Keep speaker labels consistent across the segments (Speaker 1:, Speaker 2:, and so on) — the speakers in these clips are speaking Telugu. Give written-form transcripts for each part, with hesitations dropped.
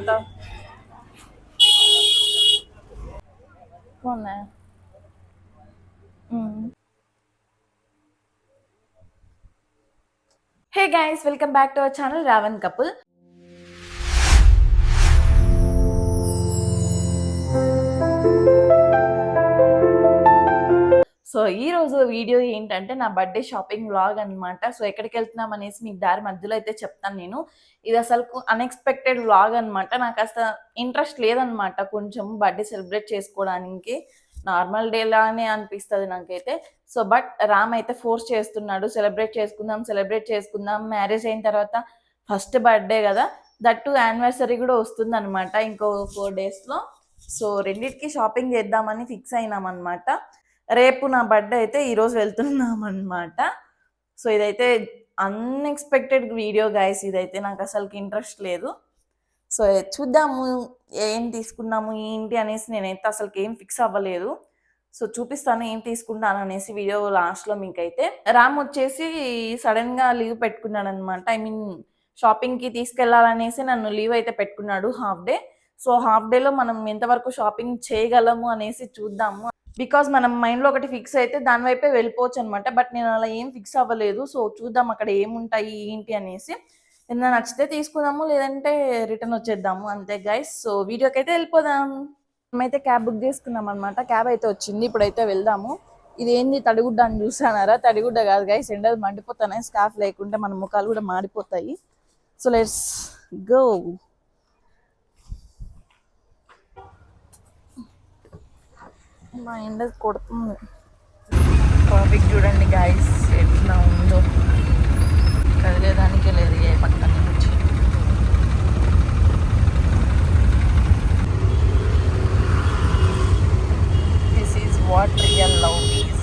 Speaker 1: అంతా బాగున్నాయా? Hey guys, welcome back to our channel Ravan couple. So ఈ రోజు వీడియో ఏంటంటే నా బర్త్డే షాపింగ్ వ్లాగ్ అనమాట. సో ఎక్కడికి వెళ్తున్నాం అనేసి మీకు దారి మధ్యలో అయితే చెప్తాను నేను. ఇది అసలు అన్ఎక్స్పెక్టెడ్ వ్లాగ్ అనమాట. నాకు అసలు ఇంట్రెస్ట్ లేదనమాట కొంచెం బర్త్డే సెలబ్రేట్ చేసుకోవడానికి. నార్మల్ డే లానే అనిపిస్తుంది నాకైతే. సో బట్ రామ్ అయితే ఫోర్స్ చేస్తున్నాడు, సెలబ్రేట్ చేసుకుందాం. మ్యారేజ్ అయిన తర్వాత ఫస్ట్ బర్త్డే కదా, దట్టు యానివర్సరీ కూడా వస్తుంది అనమాట ఇంకో 4 daysలో. సో రెండింటికి షాపింగ్ చేద్దామని ఫిక్స్ అయినాం అనమాట. రేపు నా బర్త్డే అయితే ఈరోజు వెళ్తున్నాం అనమాట. సో ఇదైతే అన్ఎక్స్పెక్టెడ్ వీడియో గైస్. ఇదైతే నాకు అసలుకి ఇంట్రెస్ట్ లేదు. సో చూద్దాము ఏం తీసుకున్నాము ఏంటి అనేసి. నేనైతే అసలుకి ఏం ఫిక్స్ అవ్వలేదు. సో చూపిస్తాను ఏం తీసుకుంటాను అనేసి వీడియో లాస్ట్లో మీకైతే. రామ్ వచ్చేసి సడన్గా లీవ్ పెట్టుకున్నాడు అనమాట. ఐ మీన్ షాపింగ్కి తీసుకెళ్లాలనేసి నన్ను లీవ్ అయితే పెట్టుకున్నాడు హాఫ్ డే. సో హాఫ్ డేలో మనం ఎంతవరకు షాపింగ్ చేయగలము అనేసి చూద్దాము. బికాజ్ మనం మైండ్లో ఒకటి ఫిక్స్ అయితే దాని వైపే వెళ్ళిపోవచ్చు అనమాట. బట్ నేను అలా ఏం ఫిక్స్ అవ్వలేదు. సో చూద్దాం అక్కడ ఏముంటాయి ఏంటి అనేసి. ఏదైనా నచ్చితే తీసుకుందాము, లేదంటే రిటర్న్ వచ్చేద్దాము అంతే గైస్. సో వీడియోకి అయితే వెళ్ళిపోదాం. మేమైతే క్యాబ్ బుక్ చేసుకున్నాం అనమాట. క్యాబ్ అయితే వచ్చింది, ఇప్పుడైతే వెళ్దాము. ఇది ఏంది తడిగుడ్డ అని చూసానారా? తడిగుడ్డ కాదు గైస్, ఎండలు మండిపోతున్నాయి. స్కార్ఫ్ లేకుంటే మన ముఖాలు కూడా మాడిపోతాయి. So let's go. మా ఎండ కొడుతుంది. ట్రాఫిక్ చూడండి గైస్ ఎట్లా ఉందో, కదిలేదానికే లేదు ఏ పక్కన నుంచి. This is what real love is.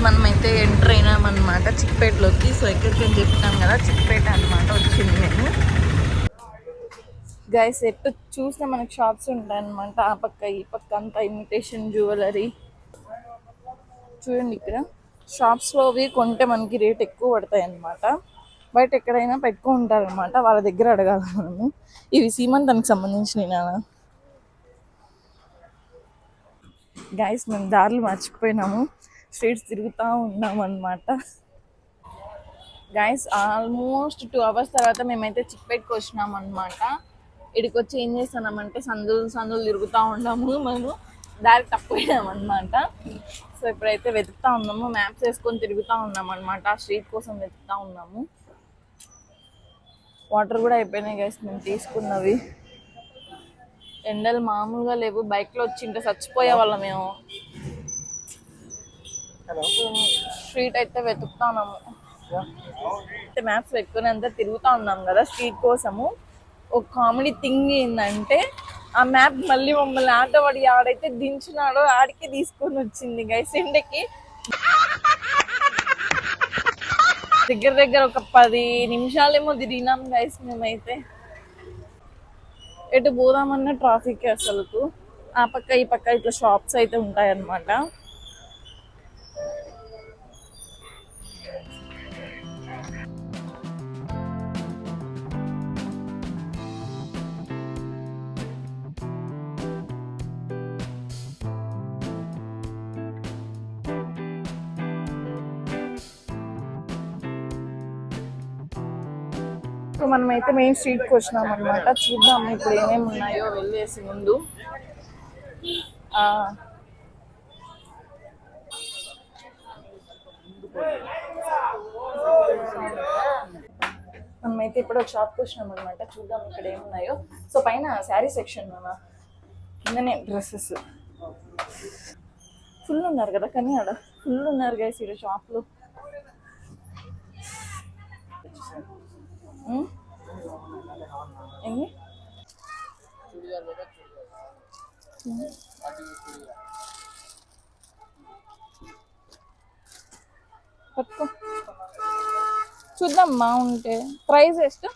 Speaker 1: మనమైతే ఎంటర్ అయినామన్నమాట చిక్పేటలోకి. సో ఎక్కడికి అని చెప్తాం కదా, చిక్పేట అనమాట వచ్చింది మేము. గైస్ ఎట్టు చూస్తే మనకి షాప్స్ ఉంటాయి అనమాట. ఆ పక్క ఈ పక్క అంతా ఇమిటేషన్ జ్యువెలరీ చూడండి. ఇక్కడ షాప్స్లో అవి కొంటే మనకి రేట్ ఎక్కువ పడతాయి అన్నమాట. బయట ఎక్కడైనా పెట్టుకుంటారు అనమాట, వాళ్ళ దగ్గర అడగాలి మనము. ఇవి సీమంతానికి సంబంధించిన గైస్. మేము దారులు మర్చిపోయినాము, స్ట్రీట్స్ తిరుగుతూ ఉన్నాం అన్నమాట. గైస్ ఆల్మోస్ట్ 2 hours తర్వాత మేమైతే చిక్పేటకి వచ్చినాం అనమాట. ఇక్కడికి వచ్చి ఏం చేస్తున్నామంటే సందులు తిరుగుతూ ఉన్నాము. మేము దారి తప్పిపోయాం అనమాట. సో ఇప్పుడైతే వెతుకుతూ ఉన్నాము, మ్యాప్స్ వేసుకొని తిరుగుతూ ఉన్నాం అనమాట. ఆ స్ట్రీట్ కోసం వెతుకుతూ ఉన్నాము. వాటర్ కూడా అయిపోయినాయి గైస్ మేము తీసుకున్నవి. ఎండలు మామూలుగా లేవు. బైక్లో వచ్చింటే చచ్చిపోయే వాళ్ళం మేము. స్ట్రీట్ అయితే వెతుకుతా ఉన్నాము. మ్యాప్స్ పెట్టుకుని అంతా తిరుగుతూ ఉన్నాం కదా స్ట్రీట్ కోసము. ఒక కామెడీ థింగ్ ఏంటంటే, ఆ మ్యాప్ మళ్ళీ మమ్మల్ని ఆటో వాడి ఆడైతే దించినాడో ఆడికి తీసుకొని వచ్చింది గైస్. ఎండకి దగ్గర ఒక 10 నిమిషాలేమో తిరిగినాం గైస్ మేమైతే. ఎటు పోదామన్నా ట్రాఫిక్ అసలుకు. ఆ పక్క ఈ పక్క ఇట్లా షాప్స్ అయితే ఉంటాయి అన్నమాట. సో మనమైతే మెయిన్ స్ట్రీట్కి వచ్చినాం అనమాట. చూద్దాం ఇప్పుడు ఏమేమి ఉన్నాయో వెళ్ళేసి ముందు. మేమైతే ఇప్పుడు ఒక షాప్కి వచ్చినాం అనమాట. చూద్దాం ఇక్కడ ఏమున్నాయో. సో పైన శారీ సెక్షన్ కిందనే డ్రెస్సెస్ ఫుల్ ఉన్నారు కదా, కానీ ఆడ ఫుల్ ఉన్నారు గైస్ ఇక్కడ షాప్లో. ఏంది పట్టుకో చూద్దాం బాగుంటే. ప్రైస్ ಎಷ್ಟು?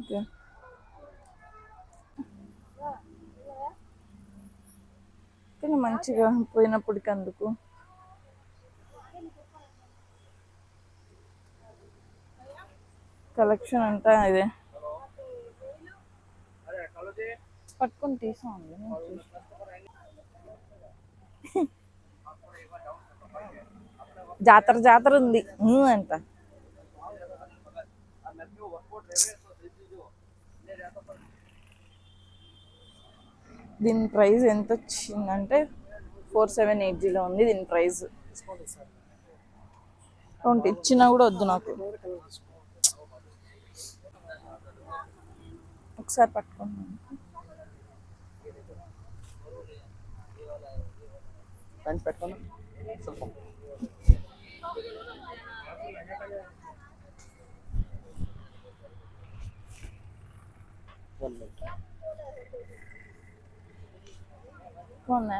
Speaker 1: ఓకే కానీ మంచిగా పోయినప్పటికి అందుకు కలెక్షన్ అంతా ఇదే పట్టుకొని తీసాండి. జాతర జాతర ఉంది అంట. దీని ప్రైస్ ఎంత వచ్చిందంటే 4780 ఉంది దీని ప్రైస్. 20 ఇచ్చినా కూడా వద్దు నాకు. ఒకసారి పట్టుకున్నాను. ఉందా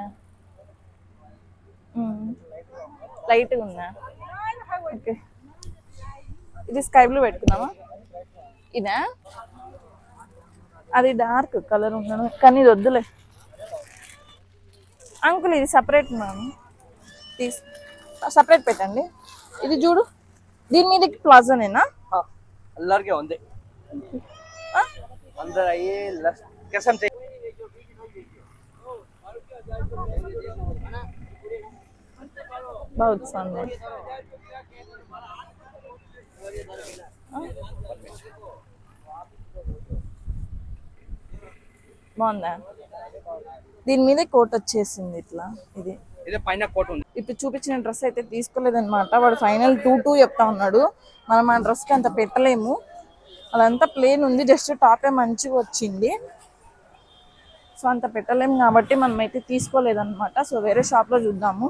Speaker 1: లైట్గా ఉందా? ఓకే ఇది స్కై బ్లూ పెట్టుకున్నామా? ఇదా అది డార్క్ కలర్ ఉన్నాను కానీ ఇది వద్దులే అంకుల్. ఇది సపరేట్ మ్యామ్, సపరేట్ పెట్టండి. ఇది చూడు దీని మీద ప్లాజోనేనా?
Speaker 2: ಎಲ್ಲರಿಗೆ ಒಂದೇ ಅಂದ್ರೆ ಕೆಸಂತೆ
Speaker 1: बहुत शानदार. బాగుందా? దీని మీద కోట్ వచ్చేసింది ఇట్లా. ఇది
Speaker 2: పైన కోట్ ఉంది.
Speaker 1: ఇప్పుడు చూపించిన డ్రెస్ అయితే తీసుకోలేదన్నమాట. వాడు ఫైనల్ 2 చెప్తా ఉన్నాడు. మనం ఆ డ్రెస్కి అంత పెట్టలేము, అదంతా ప్లేన్ ఉంది. జస్ట్ టాపే మంచిగా వచ్చింది, సో అంత పెట్టలేము కాబట్టి మనం అయితే తీసుకోలేదన్నమాట. సో వేరే షాప్లో చూద్దాము.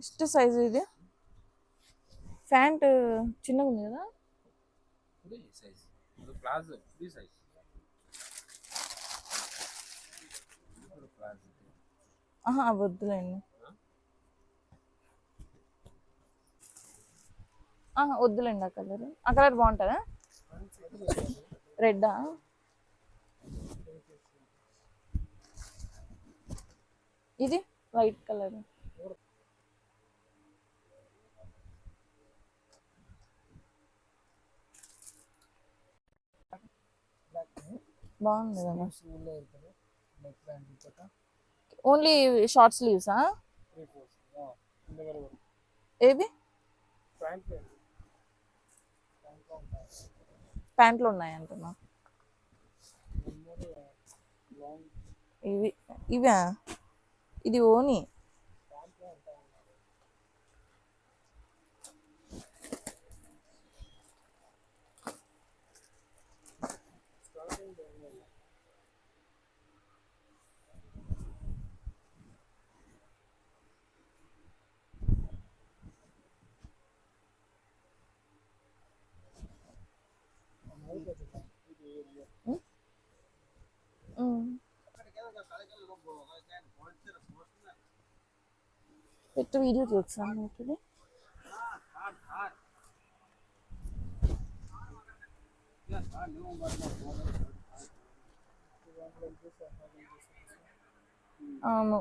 Speaker 1: ಎಷ್ಟು సైజు ఇది? ప్యాంట్ చిన్నగా ఉంది కదా? వద్దులేండి, వద్దులేండి. ఆ కలర్ బాగుంటుందా? రెడ్డా? ఇది వైట్ కలర్ బాగుంది కదా. ఓన్లీ షార్ట్ స్లీవ్సా? ఏవి ప్యాంట్లు ఉన్నాయంటున్నా? ఇవా? ఇది ఓని పెట్టు వీడియో చూస్తాను. అవును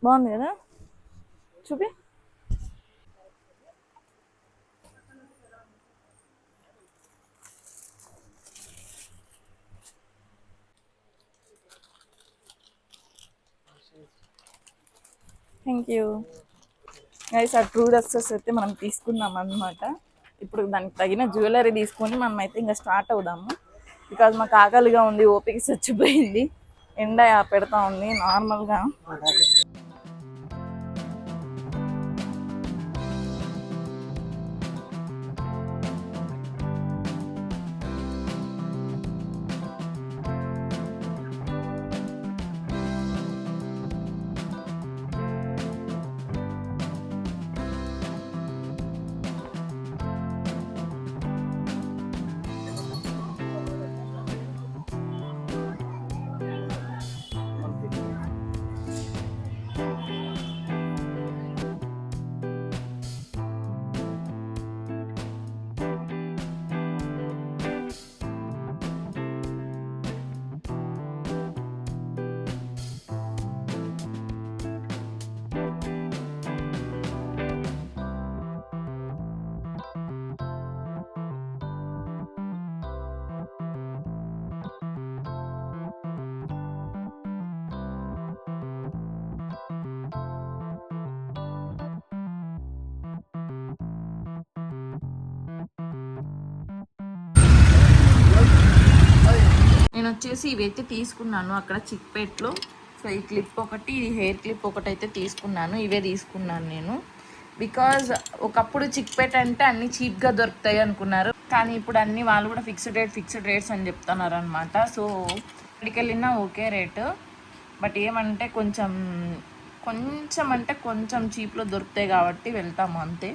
Speaker 1: బాగుంది కదా, చూపి. Thank you guys. ఆ ట్రూ డ్రెస్సెస్ అయితే మనం తీసుకున్నాం అన్నమాట. ఇప్పుడు దానికి తగిన జ్యువెలరీ తీసుకొని మనం అయితే ఇంకా స్టార్ట్ అవుదాము. బికాజ్ మాకు ఆకలిగా ఉంది, ఓపిక చచ్చిపోయింది, ఎండ పెడతా ఉంది నార్మల్గా. నేను వచ్చేసి ఇవైతే తీసుకున్నాను అక్కడ చిక్పేట్లో. సో ఈ క్లిప్ ఒకటి, ఇది హెయిర్ క్లిప్ ఒకటి అయితే తీసుకున్నాను. ఇవే తీసుకున్నాను నేను. బికాజ్ ఒకప్పుడు చిక్పేట్ అంటే అన్నీ చీప్గా దొరుకుతాయి అనుకున్నారు, కానీ ఇప్పుడు అన్నీ వాళ్ళు కూడా ఫిక్స్డ్ రేట్స్ అని చెప్తున్నారు అనమాట. సో ఇక్కడికి వెళ్ళినా ఓకే రేటు, బట్ ఏమంటే కొంచెం అంటే కొంచెం చీప్లో దొరుకుతాయి కాబట్టి వెళ్తాము అంతే.